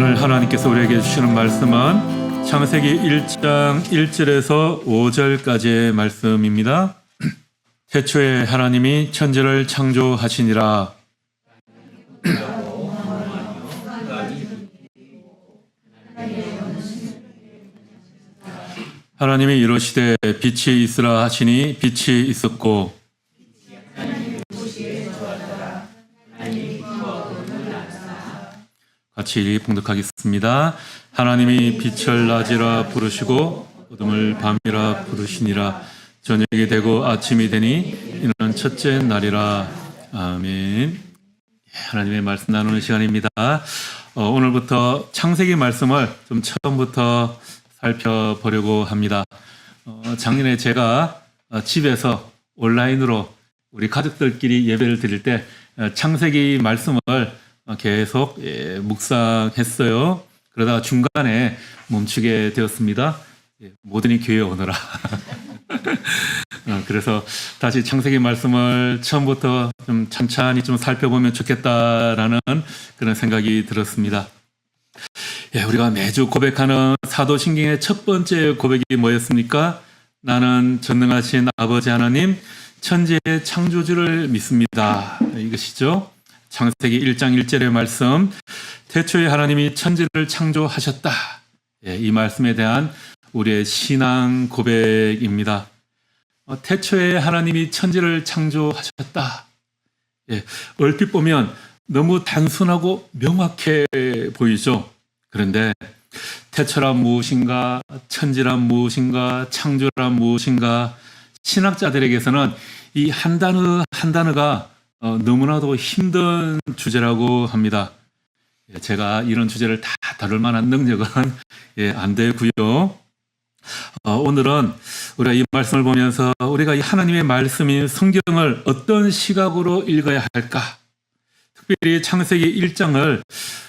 오늘 하나님께서 우리에게 주시는 말씀은 창세기 1장 1절에서 5절까지의 말씀입니다. 태초에 하나님이 천지를 창조하시니라. 하나님이 이르시되 빛이 있으라 하시니 빛이 있었고 같이 봉독하겠습니다. 하나님이 빛을 낮이라 부르시고 어둠을 밤이라 부르시니라. 저녁이 되고 아침이 되니 이는 첫째 날이라. 아멘. 하나님의 말씀 나누는 시간입니다. 오늘부터 창세기 말씀을 좀 처음부터 살펴보려고 합니다. 작년에 제가 집에서 온라인으로 우리 가족들끼리 예배를 드릴 때 창세기 말씀을 계속 묵상했어요. 그러다가 중간에 멈추게 되었습니다. 모든이 교회에 오너라. 그래서 다시 창세기 말씀을 처음부터 좀 찬찬히 좀 살펴보면 좋겠다라는 그런 생각이 들었습니다. 우리가 매주 고백하는 사도신경의 첫 번째 고백이 뭐였습니까? 나는 전능하신 아버지 하나님 천지의 창조주를 믿습니다. 이것이죠. 창세기 1장 1절의 말씀, 태초에 하나님이 천지를 창조하셨다. 이 말씀에 대한 우리의 신앙 고백입니다. 태초에 하나님이 천지를 창조하셨다. 얼핏 보면 너무 단순하고 명확해 보이죠. 그런데 태초란 무엇인가, 천지란 무엇인가, 창조란 무엇인가, 신학자들에게서는 이 한 단어 한 단어가 너무나도 힘든 주제라고 합니다. 제가 이런 주제를 다 다룰 만한 능력은 안 되고요. 오늘은 우리가 이 말씀을 보면서 우리가 이 하나님의 말씀인 성경을 어떤 시각으로 읽어야 할까? 특별히 창세기 1장을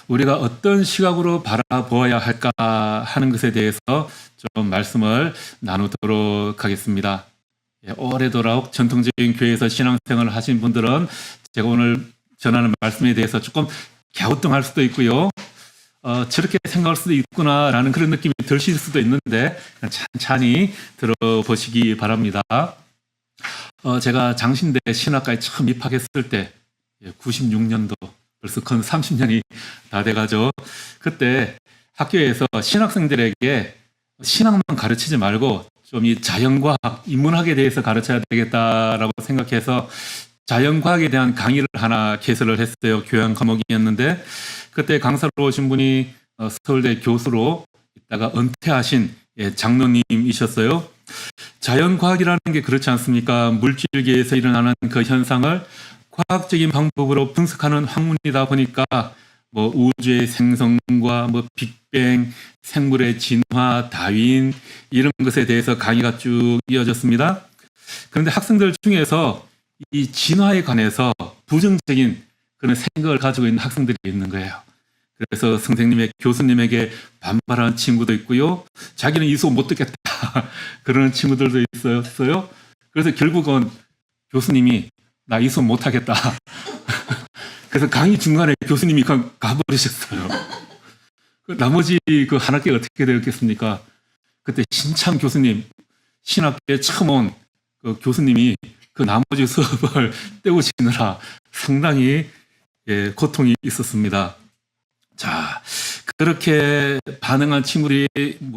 우리가 어떤 시각으로 바라보아야 할까 하는 것에 대해서 좀 말씀을 나누도록 하겠습니다. 오래도록 전통적인 교회에서 신앙생활을 하신 분들은 제가 오늘 전하는 말씀에 대해서 조금 갸우뚱할 수도 있고요. 저렇게 생각할 수도 있구나라는 그런 느낌이 드실 수도 있는데 찬찬히 들어보시기 바랍니다. 제가 장신대 신학과에 처음 입학했을 때 96년도 벌써 건 30년이 다 돼가죠. 그때 학교에서 신학생들에게 신학만 가르치지 말고 좀 이 자연과학, 인문학에 대해서 가르쳐야 되겠다라고 생각해서 자연과학에 대한 강의를 하나 개설을 했어요. 교양 과목이었는데 그때 강사로 오신 분이 서울대 교수로 있다가 은퇴하신 장로님이셨어요. 자연과학이라는 게 그렇지 않습니까? 물질계에서 일어나는 그 현상을 과학적인 방법으로 분석하는 학문이다 보니까 뭐 우주의 생성과 뭐 빅뱅, 생물의 진화, 다윈 이런 것에 대해서 강의가 쭉 이어졌습니다. 그런데 학생들 중에서 이 진화에 관해서 부정적인 그런 생각을 가지고 있는 학생들이 있는 거예요. 그래서 선생님의 교수님에게 반발하는 친구도 있고요. 자기는 이 수업 못 듣겠다 그러는 친구들도 있었어요. 그래서 결국은 교수님이 나 이 수업 못 하겠다. 그래서 강의 중간에 교수님이 가버리셨어요. 나머지 그 한 학기가 어떻게 되었겠습니까? 그때 신참 교수님, 신학교에 처음 온 그 교수님이 그 나머지 수업을 때우시느라 상당히 고통이 있었습니다. 자, 그렇게 반응한 친구들이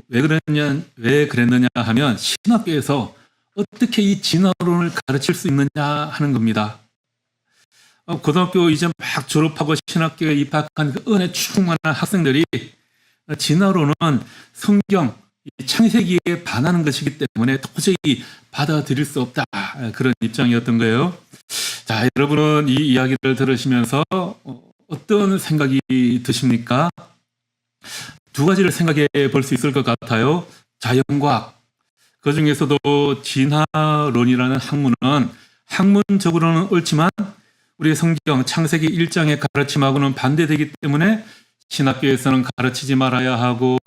왜 그랬느냐 하면 신학교에서 어떻게 이 진화론을 가르칠 수 있느냐 하는 겁니다. 고등학교 이제 막 졸업하고 신학교에 입학한 그 은혜 충만한 학생들이 진화론은 성경, 창세기에 반하는 것이기 때문에 도저히 받아들일 수 없다. 그런 입장이었던 거예요. 자, 여러분은 이 이야기를 들으시면서 어떤 생각이 드십니까? 두 가지를 생각해 볼 수 있을 것 같아요. 자연과학. 그 중에서도 진화론이라는 학문은 학문적으로는 옳지만 우리의 성경 창세기 1장의 가르침하고는 반대되기 때문에 신학교에서는 가르치지 말아야 하고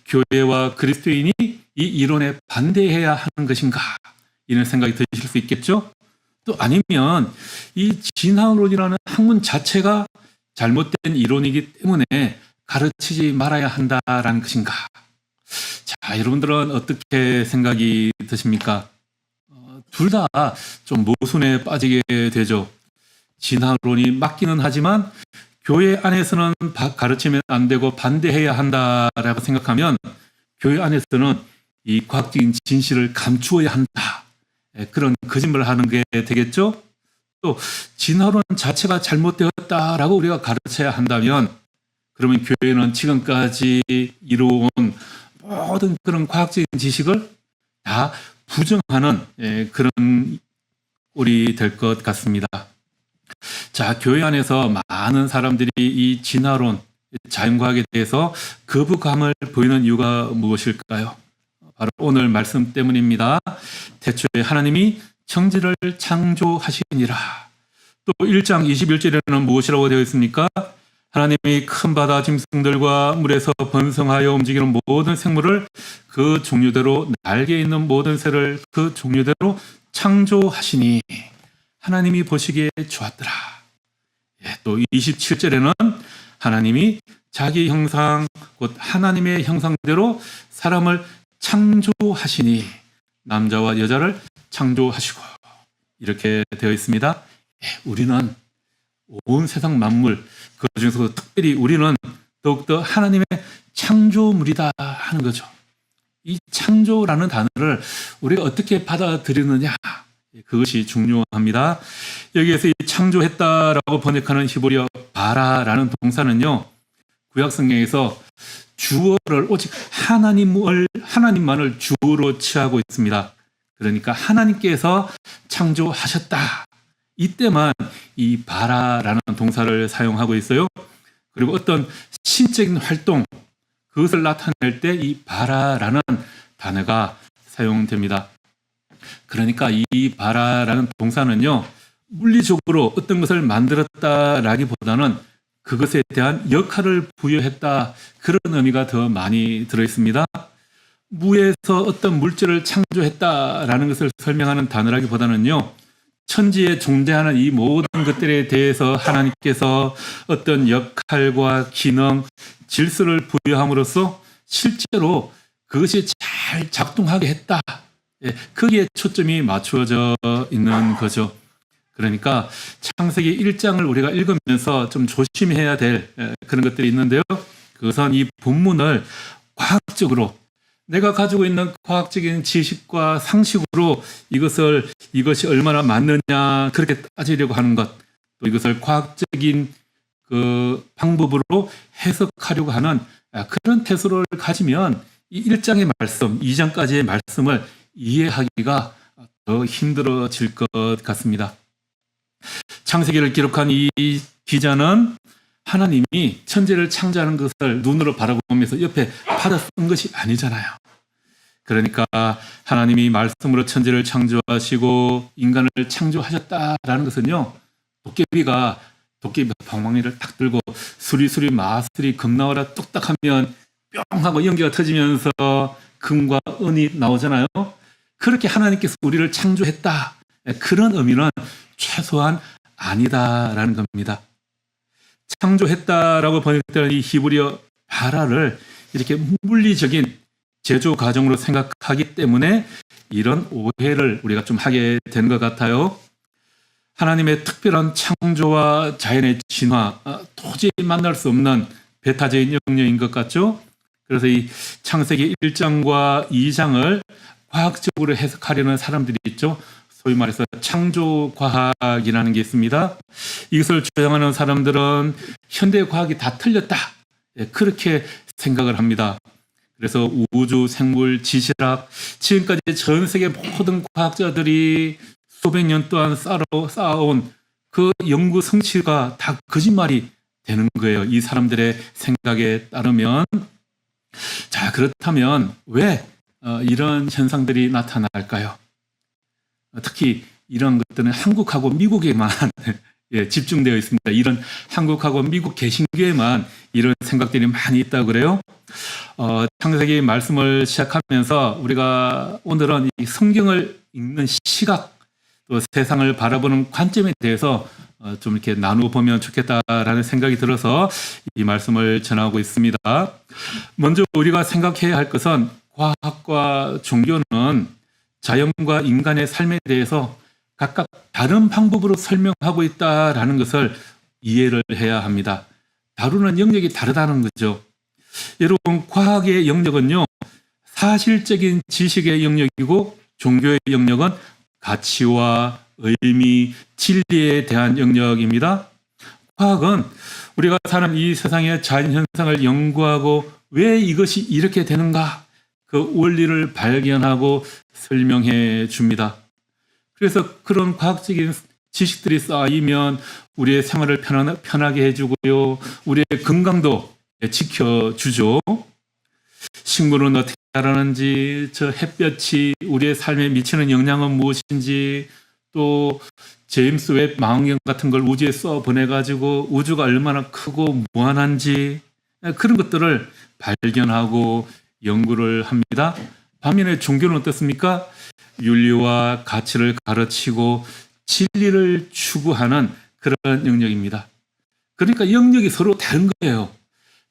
교회와 그리스도인이 이 이론에 반대해야 하는 것인가 이런 생각이 드실 수 있겠죠. 또 아니면 이 진화론이라는 학문 자체가 잘못된 이론이기 때문에 가르치지 말아야 한다라는 것인가? 자, 여러분들은 어떻게 생각이 드십니까? 둘 다 좀 모순에 빠지게 되죠. 진화론이 맞기는 하지만 교회 안에서는 가르치면 안 되고 반대해야 한다라고 생각하면 교회 안에서는 이 과학적인 진실을 감추어야 한다. 그런 거짓말을 하는 게 되겠죠. 또 진화론 자체가 잘못되었다라고 우리가 가르쳐야 한다면 그러면 교회는 지금까지 이루어온 모든 그런 과학적인 지식을 다 부정하는 그런 꼴이 될 것 같습니다. 자, 교회 안에서 많은 사람들이 이 진화론, 자연과학에 대해서 거부감을 보이는 이유가 무엇일까요? 바로 오늘 말씀 때문입니다. 태초에 하나님이 천지를 창조하시니라. 또 1장 21절에는 무엇이라고 되어 있습니까? 하나님이 큰 바다 짐승들과 물에서 번성하여 움직이는 모든 생물을 그 종류대로 날개 있는 모든 새를 그 종류대로 창조하시니 하나님이 보시기에 좋았더라. 또 27절에는 하나님이 자기 형상 곧 하나님의 형상대로 사람을 창조하시니 남자와 여자를 창조하시고 이렇게 되어 있습니다. 우리는 온 세상 만물 그 중에서도 특별히 우리는 더욱더 하나님의 창조물이다 하는 거죠. 이 창조라는 단어를 우리가 어떻게 받아들이느냐 그것이 중요합니다. 여기에서 이 창조했다라고 번역하는 히브리어 바라라는 동사는요. 구약 성경에서 주어를 오직 하나님만을 주어로 취하고 있습니다. 그러니까 하나님께서 창조하셨다. 이때만 이 바라라는 동사를 사용하고 있어요. 그리고 어떤 신적인 활동 그것을 나타낼 때 이 바라라는 단어가 사용됩니다. 그러니까 이 바라라는 동사는요. 물리적으로 어떤 것을 만들었다라기보다는 그것에 대한 역할을 부여했다 그런 의미가 더 많이 들어있습니다. 무에서 어떤 물질을 창조했다라는 것을 설명하는 단어라기보다는요. 천지에 존재하는 이 모든 것들에 대해서 하나님께서 어떤 역할과 기능, 질서를 부여함으로써 실제로 그것이 잘 작동하게 했다. 거기에 초점이 맞추어져 있는 거죠. 그러니까 창세기 1장을 우리가 읽으면서 좀 조심해야 될 그런 것들이 있는데요. 그것은 이 본문을 과학적으로 내가 가지고 있는 과학적인 지식과 상식으로 이것이 얼마나 맞느냐 그렇게 따지려고 하는 것, 또 이것을 과학적인 그 방법으로 해석하려고 하는 그런 태도를 가지면 이 1장의 말씀, 2장까지의 말씀을 이해하기가 더 힘들어질 것 같습니다. 창세기를 기록한 이 기자는 하나님이 천지를 창조하는 것을 눈으로 바라보면서 옆에 받아 쓴 것이 아니잖아요. 그러니까 하나님이 말씀으로 천지를 창조하시고 인간을 창조하셨다라는 것은요. 도깨비 방망이를 딱 들고 수리수리 마수리 겁나와라 뚝딱하면 뿅 하고 연기가 터지면서 금과 은이 나오잖아요. 그렇게 하나님께서 우리를 창조했다. 그런 의미는 최소한 아니다라는 겁니다. 창조했다라고 번역되는 이 히브리어 바라를 이렇게 물리적인 제조 과정으로 생각하기 때문에 이런 오해를 우리가 좀 하게 되는 것 같아요. 하나님의 특별한 창조와 자연의 진화, 도저히 만날 수 없는 배타적인 영역인 것 같죠? 그래서 이 창세기 1장과 2장을 과학적으로 해석하려는 사람들이 있죠. 소위 말해서 창조과학이라는 게 있습니다. 이것을 주장하는 사람들은 현대과학이 다 틀렸다. 그렇게 생각을 합니다. 그래서 우주, 생물, 지질학, 지금까지 전 세계 모든 과학자들이 수백 년 동안 쌓아온 그 연구 성취가 다 거짓말이 되는 거예요. 이 사람들의 생각에 따르면. 자, 그렇다면 왜 이런 현상들이 나타날까요? 특히 이런 것들은 한국하고 미국에만 집중되어 있습니다. 이런 한국하고 미국 개신교에만 이런 생각들이 많이 있다고 그래요. 창세기 말씀을 시작하면서 우리가 오늘은 이 성경을 읽는 시각, 또 세상을 바라보는 관점에 대해서 좀 이렇게 나누어 보면 좋겠다라는 생각이 들어서 이 말씀을 전하고 있습니다. 먼저 우리가 생각해야 할 것은 과학과 종교는 자연과 인간의 삶에 대해서 각각 다른 방법으로 설명하고 있다라는 것을 이해를 해야 합니다. 다루는 영역이 다르다는 거죠. 여러분, 과학의 영역은요, 사실적인 지식의 영역이고 종교의 영역은 가치와 의미, 진리에 대한 영역입니다. 과학은 우리가 사는 이 세상의 자연현상을 연구하고 왜 이것이 이렇게 되는가, 그 원리를 발견하고 설명해 줍니다. 그래서 그런 과학적인 지식들이 쌓이면 우리의 생활을 편하게 해주고요, 우리의 건강도 지켜주죠. 식물은 어떻게 자라는지, 저 햇볕이 우리의 삶에 미치는 영향은 무엇인지, 또 제임스 웹 망원경 같은 걸 우주에 쏘아 보내가지고 우주가 얼마나 크고 무한한지, 그런 것들을 발견하고 연구를 합니다. 반면에 종교는 어떻습니까? 윤리와 가치를 가르치고 진리를 추구하는 그런 영역입니다. 그러니까 영역이 서로 다른 거예요.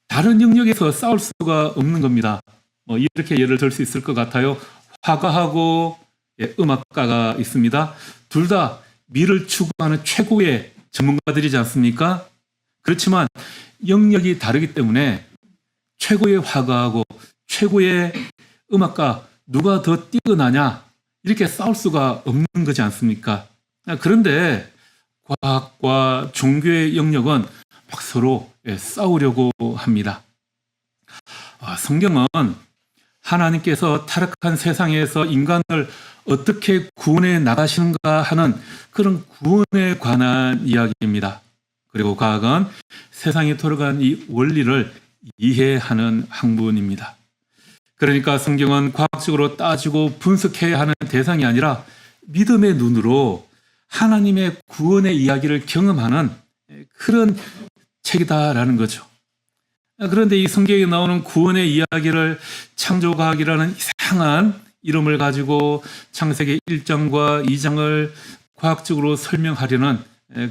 다른 영역에서 싸울 수가 없는 겁니다. 이렇게 예를 들 수 있을 것 같아요. 화가하고 음악가가 있습니다. 둘 다 미를 추구하는 최고의 전문가들이지 않습니까? 그렇지만 영역이 다르기 때문에 최고의 화가하고 최고의 음악가 누가 더 뛰어나냐, 이렇게 싸울 수가 없는 거지 않습니까? 그런데 과학과 종교의 영역은 막 서로 싸우려고 합니다. 성경은 하나님께서 타락한 세상에서 인간을 어떻게 구원해 나가시는가 하는 그런 구원에 관한 이야기입니다. 그리고 과학은 세상에 돌아간 이 원리를 이해하는 학문입니다. 그러니까 성경은 과학적으로 따지고 분석해야 하는 대상이 아니라 믿음의 눈으로 하나님의 구원의 이야기를 경험하는 그런 책이다라는 거죠. 그런데 이 성경에 나오는 구원의 이야기를 창조과학이라는 이상한 이름을 가지고 창세기 1장과 2장을 과학적으로 설명하려는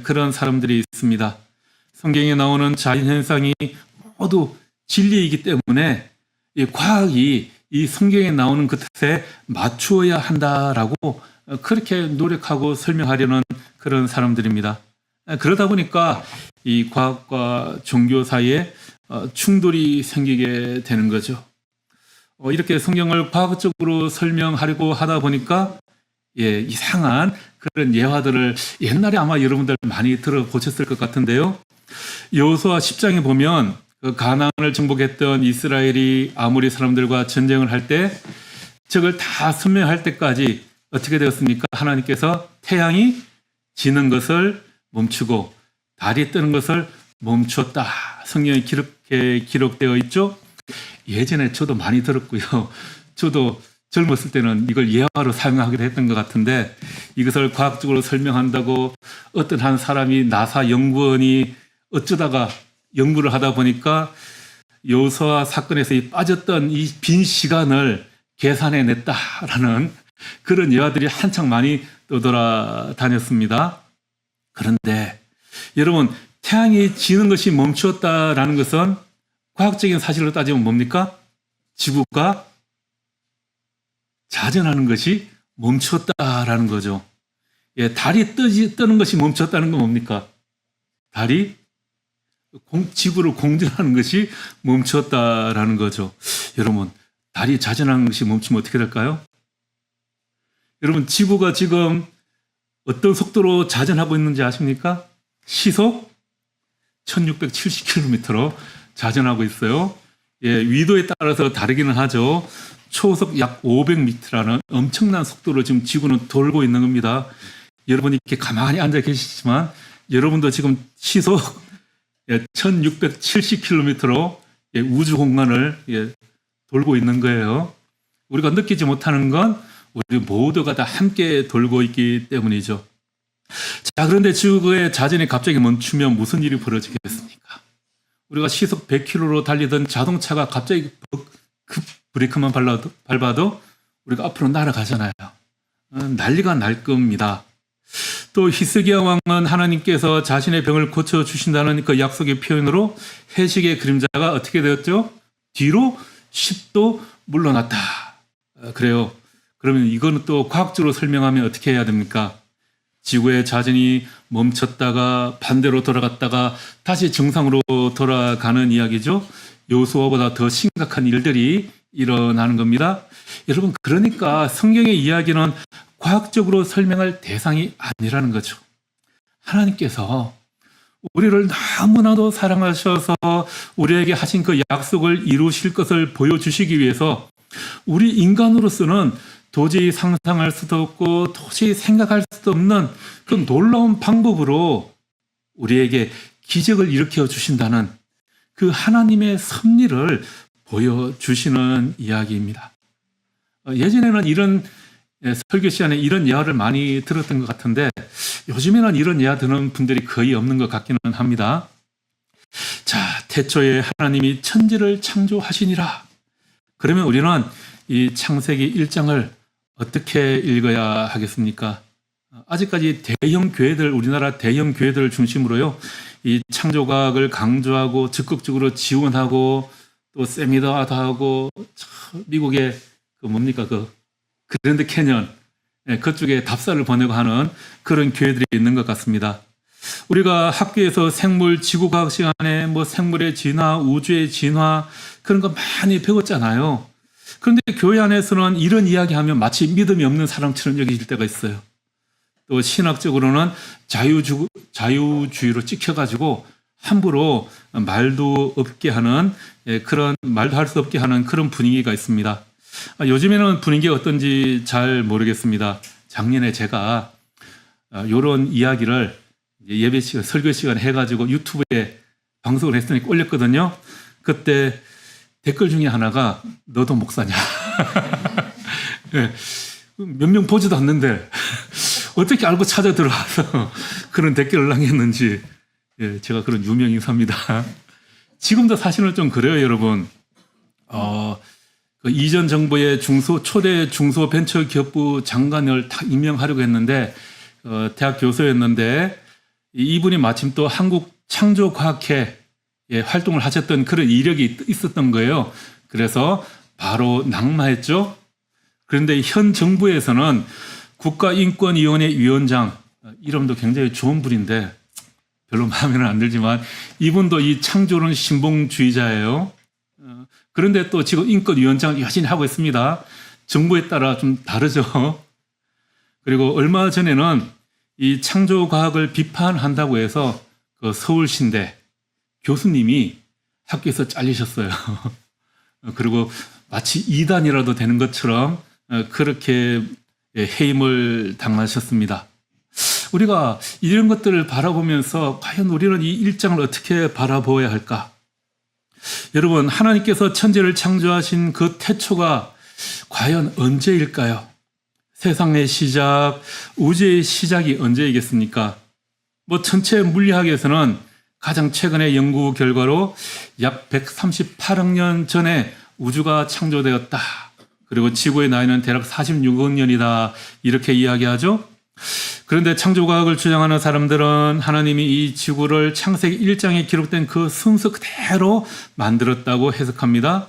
그런 사람들이 있습니다. 성경에 나오는 자연현상이 모두 진리이기 때문에 이 과학이 이 성경에 나오는 그 뜻에 맞추어야 한다라고 그렇게 노력하고 설명하려는 그런 사람들입니다. 그러다 보니까 이 과학과 종교 사이에 충돌이 생기게 되는 거죠. 이렇게 성경을 과학적으로 설명하려고 하다 보니까 이상한 그런 예화들을 옛날에 아마 여러분들 많이 들어보셨을 것 같은데요. 여호수아 10장에 보면 그 가나안을 정복했던 이스라엘이 아모리 사람들과 전쟁을 할 때 적을 다 섬멸할 때까지 어떻게 되었습니까? 하나님께서 태양이 지는 것을 멈추고 달이 뜨는 것을 멈췄다. 성경에 기록되어 있죠. 예전에 저도 많이 들었고요. 저도 젊었을 때는 이걸 예화로 사용하기도 했던 것 같은데, 이것을 과학적으로 설명한다고 어떤 한 사람이 나사 연구원이 어쩌다가 연구를 하다 보니까 여호수아 사건에서 빠졌던 이 빈 시간을 계산해냈다라는 그런 예화들이 한창 많이 떠돌아다녔습니다. 그런데 여러분, 태양이 지는 것이 멈추었다라는 것은 과학적인 사실로 따지면 뭡니까? 지구가 자전하는 것이 멈추었다라는 거죠. 달이 뜨는 것이 멈췄다는 건 뭡니까? 달이 지구를 공전하는 것이 멈췄다라는 거죠. 여러분, 달이 자전하는 것이 멈추면 어떻게 될까요? 여러분, 지구가 지금 어떤 속도로 자전하고 있는지 아십니까? 시속 1670km로 자전하고 있어요. 위도에 따라서 다르기는 하죠. 초속 약 500m라는 엄청난 속도로 지금 지구는 돌고 있는 겁니다. 여러분이 이렇게 가만히 앉아 계시지만 여러분도 지금 시속 1670km로 우주 공간을 돌고 있는 거예요. 우리가 느끼지 못하는 건 우리 모두가 다 함께 돌고 있기 때문이죠. 자, 그런데 지구의 자전이 갑자기 멈추면 무슨 일이 벌어지겠습니까? 우리가 시속 100km로 달리던 자동차가 갑자기 급 브레이크만 밟아도 우리가 앞으로 날아가잖아요. 난리가 날 겁니다. 또 히스기야 왕은 하나님께서 자신의 병을 고쳐주신다는 그 약속의 표현으로 해식의 그림자가 어떻게 되었죠? 뒤로 10도 물러났다. 그래요. 그러면 이거는 또 과학적으로 설명하면 어떻게 해야 됩니까? 지구의 자전이 멈췄다가 반대로 돌아갔다가 다시 정상으로 돌아가는 이야기죠. 여호수아보다 더 심각한 일들이 일어나는 겁니다. 여러분, 그러니까 성경의 이야기는 과학적으로 설명할 대상이 아니라는 거죠. 하나님께서 우리를 너무나도 사랑하셔서 우리에게 하신 그 약속을 이루실 것을 보여주시기 위해서 우리 인간으로서는 도저히 상상할 수도 없고 도저히 생각할 수도 없는 그 놀라운 방법으로 우리에게 기적을 일으켜 주신다는 그 하나님의 섭리를 보여주시는 이야기입니다. 예전에는 이런 설교 시간에 이런 예화를 많이 들었던 것 같은데 요즘에는 이런 예화 듣는 분들이 거의 없는 것 같기는 합니다. 자, 태초에 하나님이 천지를 창조하시니라. 그러면 우리는 이 창세기 1장을 어떻게 읽어야 하겠습니까? 아직까지 대형 교회들, 우리나라 대형 교회들을 중심으로요, 이 창조과학을 강조하고 적극적으로 지원하고 또 세미나도 하고 미국의 그 뭡니까 그 그랜드 캐년 그쪽에 답사를 보내고 하는 그런 교회들이 있는 것 같습니다. 우리가 학교에서 생물 지구과학 시간에 뭐 생물의 진화, 우주의 진화 그런 거 많이 배웠잖아요. 그런데 교회 안에서는 이런 이야기하면 마치 믿음이 없는 사람처럼 여겨질 때가 있어요. 또 신학적으로는 자유주의로 찍혀가지고 함부로 말도 없게 하는 그런 말도 할 수 없게 하는 그런 분위기가 있습니다. 요즘에는 분위기가 어떤지 잘 모르겠습니다. 작년에 제가 이런 이야기를 예배 시간, 설교 시간 해가지고 유튜브에 방송을 했으니까 올렸거든요. 그때 댓글 중에 하나가 너도 목사냐? 네, 몇 명 보지도 않는데 어떻게 알고 찾아 들어와서 그런 댓글을 남겼는지 제가 그런 유명인사입니다. 지금도 사실은 좀 그래요, 여러분. 그 이전 정부의 초대 중소벤처기업부 장관을 다 임명하려고 했는데 대학 교수였는데 이분이 마침 또 한국창조과학회 활동을 하셨던 그런 이력이 있었던 거예요. 그래서 바로 낙마했죠. 그런데 현 정부에서는 국가인권위원회 위원장, 이름도 굉장히 좋은 분인데 별로 마음에는 안 들지만 이분도 이 창조론 신봉주의자예요. 그런데 또 지금 인권위원장을 여전히 하고 있습니다. 정부에 따라 좀 다르죠. 그리고 얼마 전에는 이 창조과학을 비판한다고 해서 그 서울신대 교수님이 학교에서 잘리셨어요. 그리고 마치 이단이라도 되는 것처럼 그렇게 해임을 당하셨습니다. 우리가 이런 것들을 바라보면서 과연 우리는 이 일장을 어떻게 바라보아야 할까? 여러분, 하나님께서 천지를 창조하신 그 태초가 과연 언제일까요? 세상의 시작, 우주의 시작이 언제이겠습니까? 뭐 전체 물리학에서는 가장 최근의 연구 결과로 약 138억 년 전에 우주가 창조되었다. 그리고 지구의 나이는 대략 46억 년이다. 이렇게 이야기하죠. 그런데 창조과학을 주장하는 사람들은 하나님이 이 지구를 창세기 1장에 기록된 그 순서 그대로 만들었다고 해석합니다.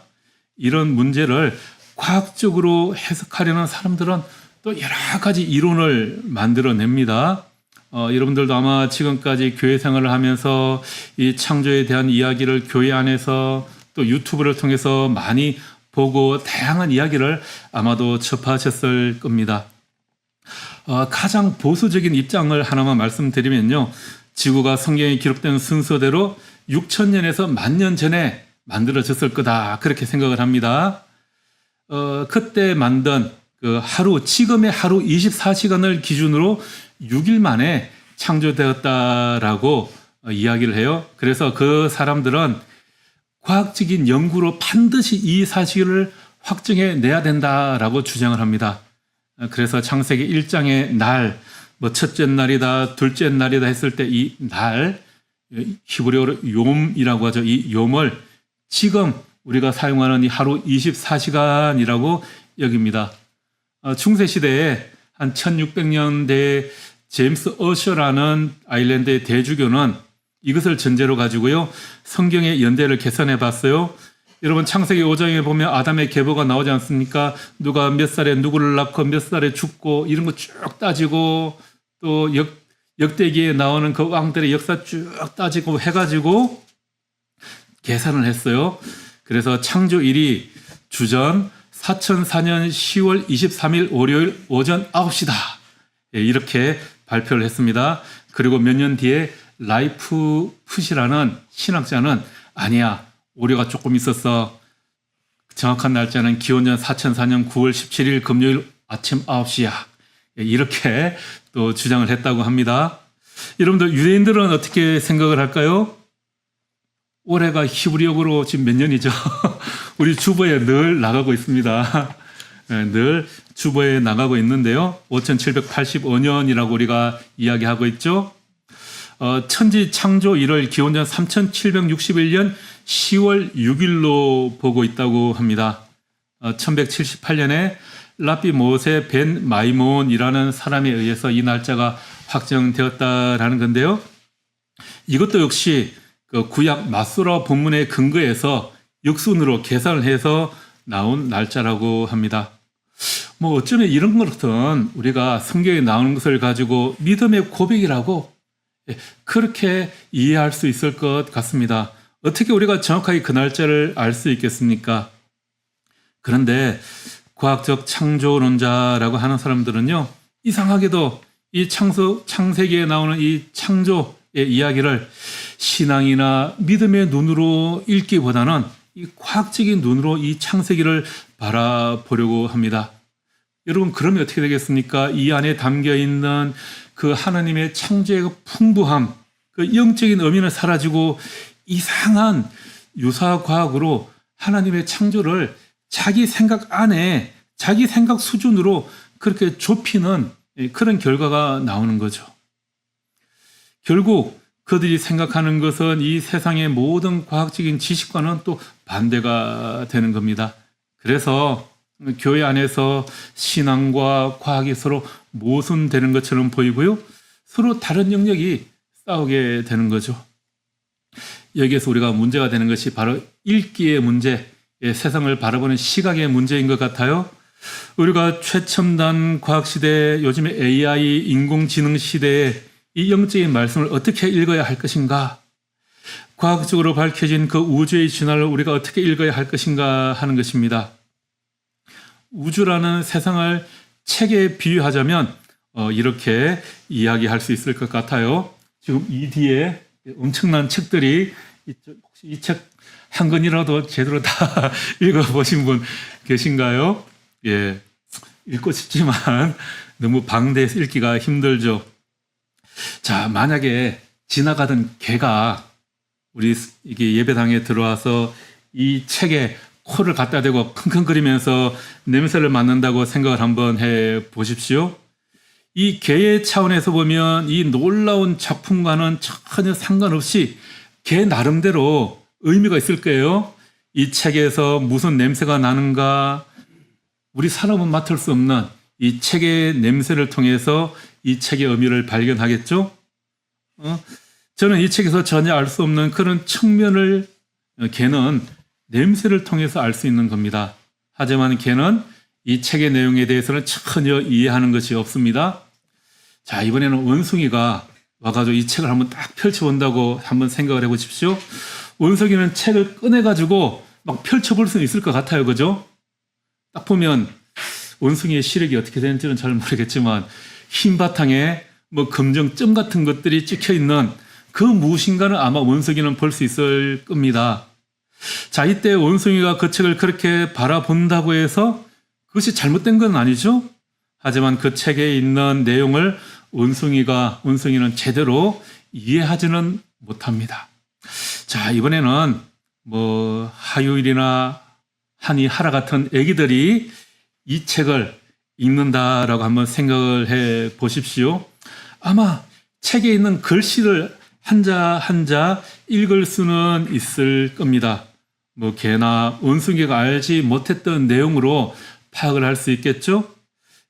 이런 문제를 과학적으로 해석하려는 사람들은 또 여러 가지 이론을 만들어냅니다. 여러분들도 아마 지금까지 교회 생활을 하면서 이 창조에 대한 이야기를 교회 안에서 또 유튜브를 통해서 많이 보고 다양한 이야기를 아마도 접하셨을 겁니다. 가장 보수적인 입장을 하나만 말씀드리면요. 지구가 성경에 기록된 순서대로 6,000년에서 10,000년 전에 만들어졌을 거다. 그렇게 생각을 합니다. 그때 만든 지금의 하루 24시간을 기준으로 6일 만에 창조되었다라고 이야기를 해요. 그래서 그 사람들은 과학적인 연구로 반드시 이 사실을 확정해 내야 된다라고 주장을 합니다. 그래서 창세기 1장의 날, 뭐 첫째 날이다, 둘째 날이다 했을 때 이 날, 히브리어로 욤이라고 하죠. 이 욤을 지금 우리가 사용하는 이 하루 24시간이라고 여깁니다. 중세시대에 한 1600년대 제임스 어셔라는 아일랜드의 대주교는 이것을 전제로 가지고요, 성경의 연대를 개선해 봤어요. 여러분, 창세기 5장에 보면 아담의 계보가 나오지 않습니까? 누가 몇 살에 누구를 낳고 몇 살에 죽고 이런 거 쭉 따지고, 또 역대기에 나오는 그 왕들의 역사 쭉 따지고 해가지고 계산을 했어요. 그래서 창조일이 주전 4004년 10월 23일 월요일 오전 9시다. 이렇게 발표를 했습니다. 그리고 몇 년 뒤에 라이프 푸시라는 신학자는 아니야, 오류가 조금 있었어. 정확한 날짜는 기원전 4004년 9월 17일 금요일 아침 9시야. 이렇게 또 주장을 했다고 합니다. 여러분들, 유대인들은 어떻게 생각을 할까요? 올해가 히브리역으로 지금 몇 년이죠? 우리 주보에 늘 나가고 있습니다. 늘 주보에 나가고 있는데요. 5785년이라고 우리가 이야기하고 있죠. 천지 창조일을 기원전 3761년 10월 6일로 보고 있다고 합니다. 1178년에 랍비 모세 벤 마이몬이라는 사람에 의해서 이 날짜가 확정되었다라는 건데요. 이것도 역시 그 구약 마소라 본문의 근거에서 역순으로 계산을 해서 나온 날짜라고 합니다. 뭐 어쩌면 이런 것은 우리가 성경에 나오는 것을 가지고 믿음의 고백이라고 그렇게 이해할 수 있을 것 같습니다. 어떻게 우리가 정확하게 그 날짜를 알 수 있겠습니까? 그런데 과학적 창조론자라고 하는 사람들은요, 이상하게도 이 창세기에 나오는 이 창조의 이야기를 신앙이나 믿음의 눈으로 읽기보다는 이 과학적인 눈으로 이 창세기를 바라보려고 합니다. 여러분, 그러면 어떻게 되겠습니까? 이 안에 담겨 있는 그 하나님의 창조의 그 풍부함, 그 영적인 의미는 사라지고 이상한 유사과학으로 하나님의 창조를 자기 생각 안에, 자기 생각 수준으로 그렇게 좁히는 그런 결과가 나오는 거죠. 결국 그들이 생각하는 것은 이 세상의 모든 과학적인 지식과는 또 반대가 되는 겁니다. 그래서 교회 안에서 신앙과 과학이 서로 모순되는 것처럼 보이고요, 서로 다른 영역이 싸우게 되는 거죠. 여기에서 우리가 문제가 되는 것이 바로 읽기의 문제, 세상을 바라보는 시각의 문제인 것 같아요. 우리가 최첨단 과학 시대, 요즘에 AI, 인공지능 시대에 이 영적인 말씀을 어떻게 읽어야 할 것인가? 과학적으로 밝혀진 그 우주의 진화를 우리가 어떻게 읽어야 할 것인가 하는 것입니다. 우주라는 세상을 책에 비유하자면 이렇게 이야기할 수 있을 것 같아요. 지금 이 뒤에 엄청난 책들이, 혹시 이 책 한 권이라도 제대로 다 읽어보신 분 계신가요? 예, 읽고 싶지만 너무 방대해서 읽기가 힘들죠. 자, 만약에 지나가던 개가 우리 이게 예배당에 들어와서 이 책에 코를 갖다 대고 킁킁거리면서 냄새를 맡는다고 생각을 한번 해 보십시오. 이 개의 차원에서 보면 이 놀라운 작품과는 전혀 상관없이 개 나름대로 의미가 있을 거예요. 이 책에서 무슨 냄새가 나는가, 우리 사람은 맡을 수 없는 이 책의 냄새를 통해서 이 책의 의미를 발견하겠죠. 저는 이 책에서 전혀 알 수 없는 그런 측면을 개는 냄새를 통해서 알 수 있는 겁니다. 하지만 개는 이 책의 내용에 대해서는 전혀 이해하는 것이 없습니다. 자, 이번에는 원숭이가 와가지고 이 책을 한번 딱 펼쳐본다고 한번 생각을 해보십시오. 원숭이는 책을 꺼내가지고 막 펼쳐볼 수는 있을 것 같아요. 그죠? 딱 보면 원숭이의 시력이 어떻게 되는지는 잘 모르겠지만 흰 바탕에 뭐 검정점 같은 것들이 찍혀 있는 그 무엇인가는 아마 원숭이는 볼 수 있을 겁니다. 자, 이때 원숭이가 그 책을 그렇게 바라본다고 해서 그것이 잘못된 건 아니죠. 하지만 그 책에 있는 내용을 원숭이는 제대로 이해하지는 못합니다. 자, 이번에는 뭐 하유일이나 한이, 하라 같은 애기들이 이 책을 읽는다라고 한번 생각을 해 보십시오. 아마 책에 있는 글씨를 한자 한자 읽을 수는 있을 겁니다. 뭐 개나 원숭이가 알지 못했던 내용으로 파악을 할 수 있겠죠.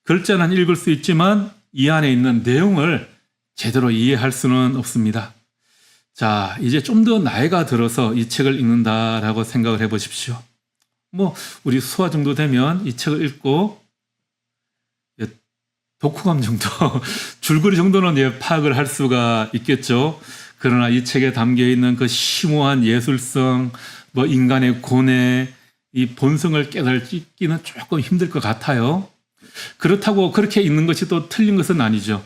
글자는 읽을 수 있지만 이 안에 있는 내용을 제대로 이해할 수는 없습니다. 자, 이제 좀 더 나이가 들어서 이 책을 읽는다라고 생각을 해보십시오. 우리 수화 정도 되면 이 책을 읽고 독후감 정도, 줄거리 정도는 파악을 할 수가 있겠죠. 그러나 이 책에 담겨 있는 그 심오한 예술성, 인간의 고뇌, 이 본성을 깨닫기는 조금 힘들 것 같아요. 그렇다고 그렇게 읽는 것이 또 틀린 것은 아니죠.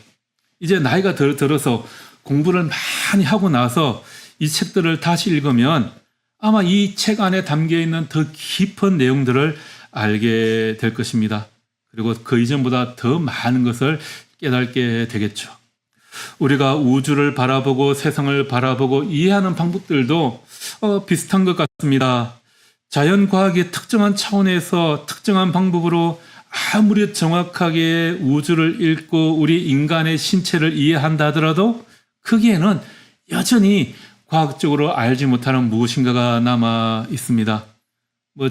이제 나이가 들어서 공부를 많이 하고 나서 이 책들을 다시 읽으면 아마 이 책 안에 담겨 있는 더 깊은 내용들을 알게 될 것입니다. 그리고 그 이전보다 더 많은 것을 깨닫게 되겠죠. 우리가 우주를 바라보고 세상을 바라보고 이해하는 방법들도 비슷한 것 같습니다. 자연과학의 특정한 차원에서 특정한 방법으로 아무리 정확하게 우주를 읽고 우리 인간의 신체를 이해한다 하더라도 거기에는 여전히 과학적으로 알지 못하는 무엇인가가 남아 있습니다.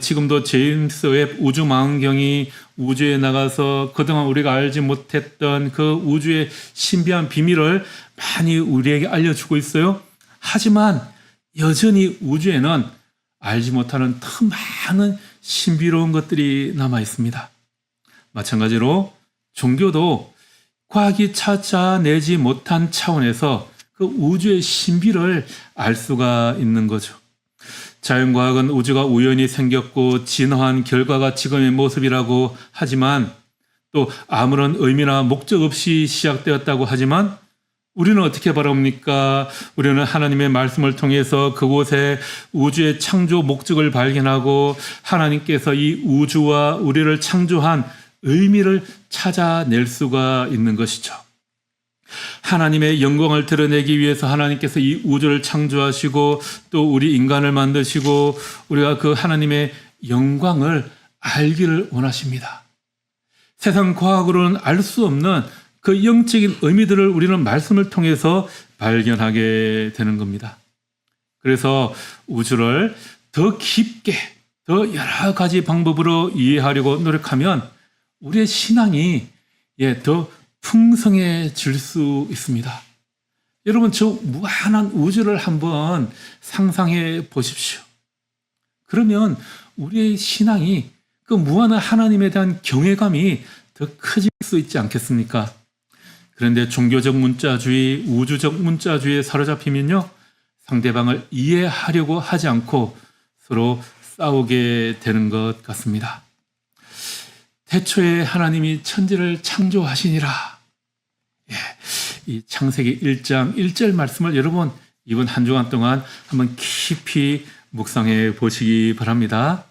지금도 제임스 웹 우주망원경이 우주에 나가서 그동안 우리가 알지 못했던 그 우주의 신비한 비밀을 많이 우리에게 알려주고 있어요. 하지만 여전히 우주에는 알지 못하는 더 많은 신비로운 것들이 남아 있습니다. 마찬가지로 종교도 과학이 찾아내지 못한 차원에서 그 우주의 신비를 알 수가 있는 거죠. 자연과학은 우주가 우연히 생겼고 진화한 결과가 지금의 모습이라고 하지만 또 아무런 의미나 목적 없이 시작되었다고 하지만 우리는 어떻게 바라봅니까? 우리는 하나님의 말씀을 통해서 그곳에 우주의 창조 목적을 발견하고 하나님께서 이 우주와 우리를 창조한 의미를 찾아낼 수가 있는 것이죠. 하나님의 영광을 드러내기 위해서 하나님께서 이 우주를 창조하시고 또 우리 인간을 만드시고 우리가 그 하나님의 영광을 알기를 원하십니다. 세상 과학으로는 알 수 없는 그 영적인 의미들을 우리는 말씀을 통해서 발견하게 되는 겁니다. 그래서 우주를 더 깊게 더 여러 가지 방법으로 이해하려고 노력하면 우리의 신앙이 더 풍성해질 수 있습니다. 여러분, 저 무한한 우주를 한번 상상해 보십시오. 그러면 우리의 신앙이 그 무한한 하나님에 대한 경외감이 더 커질 수 있지 않겠습니까? 그런데 종교적 문자주의, 우주적 문자주의에 사로잡히면요, 상대방을 이해하려고 하지 않고 서로 싸우게 되는 것 같습니다. 태초에 하나님이 천지를 창조하시니라. 이 창세기 1장 1절 말씀을 여러분 이번 한 주간 동안 한번 깊이 묵상해 보시기 바랍니다.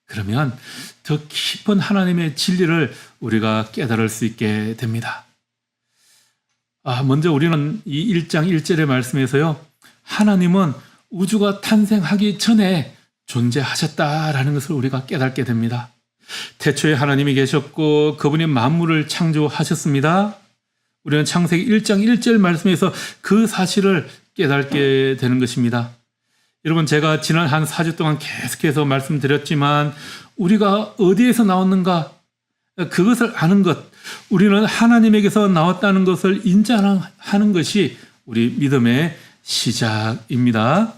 그러면 더 깊은 하나님의 진리를 우리가 깨달을 수 있게 됩니다. 먼저 우리는 이 1장 1절의 말씀에서요, 하나님은 우주가 탄생하기 전에 존재하셨다라는 것을 우리가 깨닫게 됩니다. 태초에 하나님이 계셨고 그분이 만물을 창조하셨습니다. 우리는 창세기 1장 1절 말씀에서 그 사실을 깨닫게 되는 것입니다. 여러분, 제가 지난 한 4주 동안 계속해서 말씀드렸지만 우리가 어디에서 나왔는가? 그것을 아는 것, 우리는 하나님에게서 나왔다는 것을 인정하는 것이 우리 믿음의 시작입니다.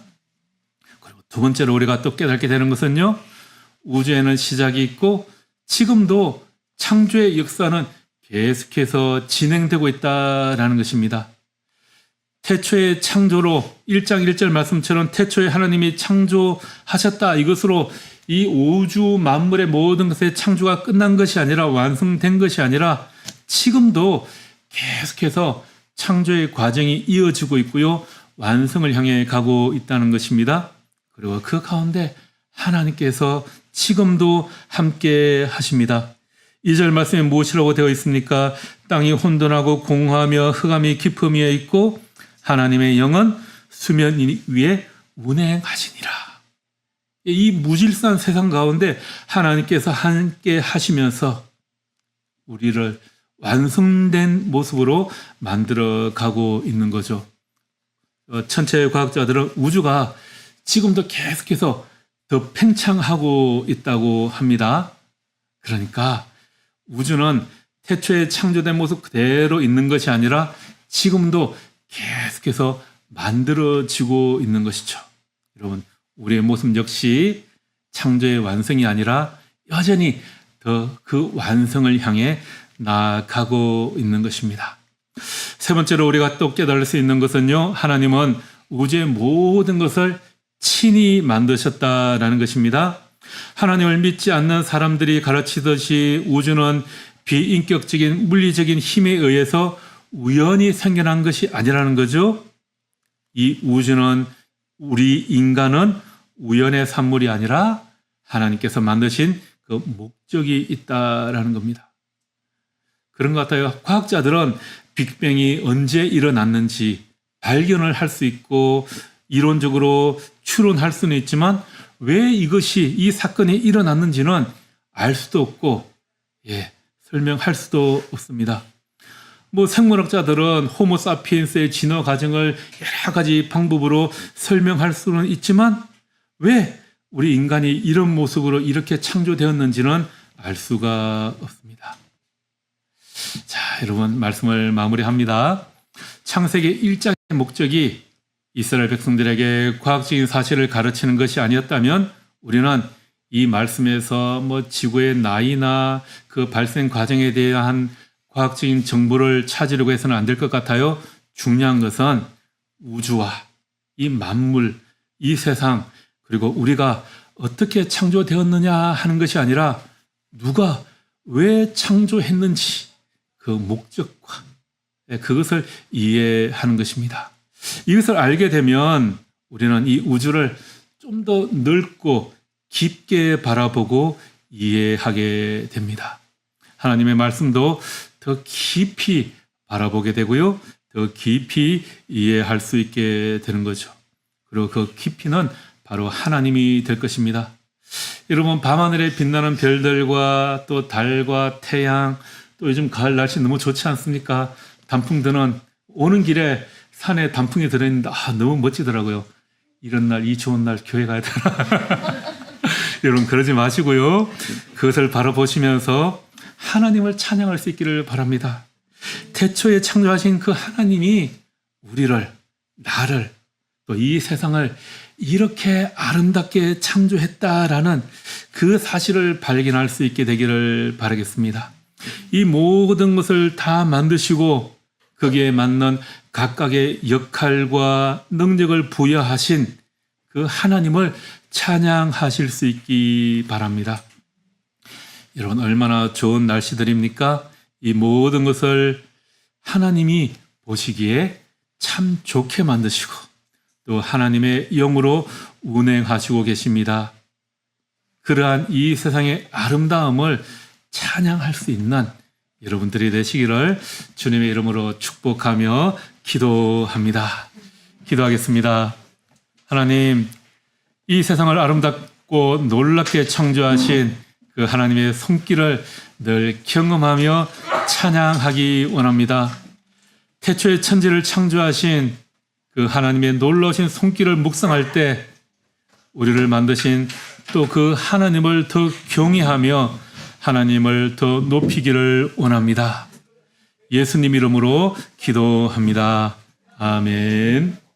그리고 두 번째로 우리가 또 깨닫게 되는 것은요, 우주에는 시작이 있고 지금도 창조의 역사는 계속해서 진행되고 있다는 것입니다. 태초의 창조로 1장 1절 말씀처럼 태초에 하나님이 창조하셨다, 이것으로 이 우주 만물의 모든 것의 창조가 끝난 것이 아니라 완성된 것이 아니라 지금도 계속해서 창조의 과정이 이어지고 있고요, 완성을 향해 가고 있다는 것입니다. 그리고 그 가운데 하나님께서 지금도 함께 하십니다. 2절 말씀에 무엇이라고 되어 있습니까? 땅이 혼돈하고 공허하며 흑암이 깊음이에 있고 하나님의 영은 수면 위에 운행하시니라. 이 무질서한 세상 가운데 하나님께서 함께 하시면서 우리를 완성된 모습으로 만들어 가고 있는 거죠. 천체 과학자들은 우주가 지금도 계속해서 더 팽창하고 있다고 합니다. 그러니까 우주는 태초에 창조된 모습 그대로 있는 것이 아니라 지금도 계속해서 만들어지고 있는 것이죠. 여러분, 우리의 모습 역시 창조의 완성이 아니라 여전히 더 그 완성을 향해 나아가고 있는 것입니다. 세 번째로 우리가 또 깨달을 수 있는 것은요, 하나님은 우주의 모든 것을 친히 만드셨다라는 것입니다. 하나님을 믿지 않는 사람들이 가르치듯이 우주는 비인격적인 물리적인 힘에 의해서 우연히 생겨난 것이 아니라는 거죠. 이 우주는, 우리 인간은 우연의 산물이 아니라 하나님께서 만드신 그 목적이 있다라는 겁니다. 그런 것 같아요. 과학자들은 빅뱅이 언제 일어났는지 발견을 할 수 있고 이론적으로 추론할 수는 있지만 왜 이것이, 이 사건이 일어났는지는 알 수도 없고 설명할 수도 없습니다. 생물학자들은 호모사피엔스의 진화 과정을 여러 가지 방법으로 설명할 수는 있지만 왜 우리 인간이 이런 모습으로 이렇게 창조되었는지는 알 수가 없습니다. 자, 여러분, 말씀을 마무리합니다. 창세기 1장의 목적이 이스라엘 백성들에게 과학적인 사실을 가르치는 것이 아니었다면 우리는 이 말씀에서 지구의 나이나 그 발생 과정에 대한 과학적인 정보를 찾으려고 해서는 안 될 것 같아요. 중요한 것은 우주와 이 만물, 이 세상, 그리고 우리가 어떻게 창조되었느냐 하는 것이 아니라 누가 왜 창조했는지 그 목적과 그것을 이해하는 것입니다. 이것을 알게 되면 우리는 이 우주를 좀 더 넓고 깊게 바라보고 이해하게 됩니다. 하나님의 말씀도 더 깊이 바라보게 되고요. 더 깊이 이해할 수 있게 되는 거죠. 그리고 그 깊이는 바로 하나님이 될 것입니다. 여러분, 밤하늘에 빛나는 별들과 또 달과 태양, 또 요즘 가을 날씨 너무 좋지 않습니까? 단풍 드는, 오는 길에 산에 단풍이 들어있는데 너무 멋지더라고요. 이런 날, 이 좋은 날 교회 가야 되나? 여러분, 그러지 마시고요. 그것을 바라보시면서 하나님을 찬양할 수 있기를 바랍니다. 태초에 창조하신 그 하나님이 우리를, 나를, 또 이 세상을 이렇게 아름답게 창조했다라는 그 사실을 발견할 수 있게 되기를 바라겠습니다. 이 모든 것을 다 만드시고 거기에 맞는 각각의 역할과 능력을 부여하신 그 하나님을 찬양하실 수 있기 바랍니다. 여러분, 얼마나 좋은 날씨들입니까? 이 모든 것을 하나님이 보시기에 참 좋게 만드시고 또 하나님의 영으로 운행하시고 계십니다. 그러한 이 세상의 아름다움을 찬양할 수 있는 여러분들이 되시기를 주님의 이름으로 축복하며 기도합니다. 기도하겠습니다. 하나님, 이 세상을 아름답고 놀랍게 창조하신 그 하나님의 손길을 늘 경험하며 찬양하기 원합니다. 태초에 천지를 창조하신 그 하나님의 놀라우신 손길을 묵상할 때 우리를 만드신 또 그 하나님을 더 경외하며 하나님을 더 높이기를 원합니다. 예수님 이름으로 기도합니다. 아멘.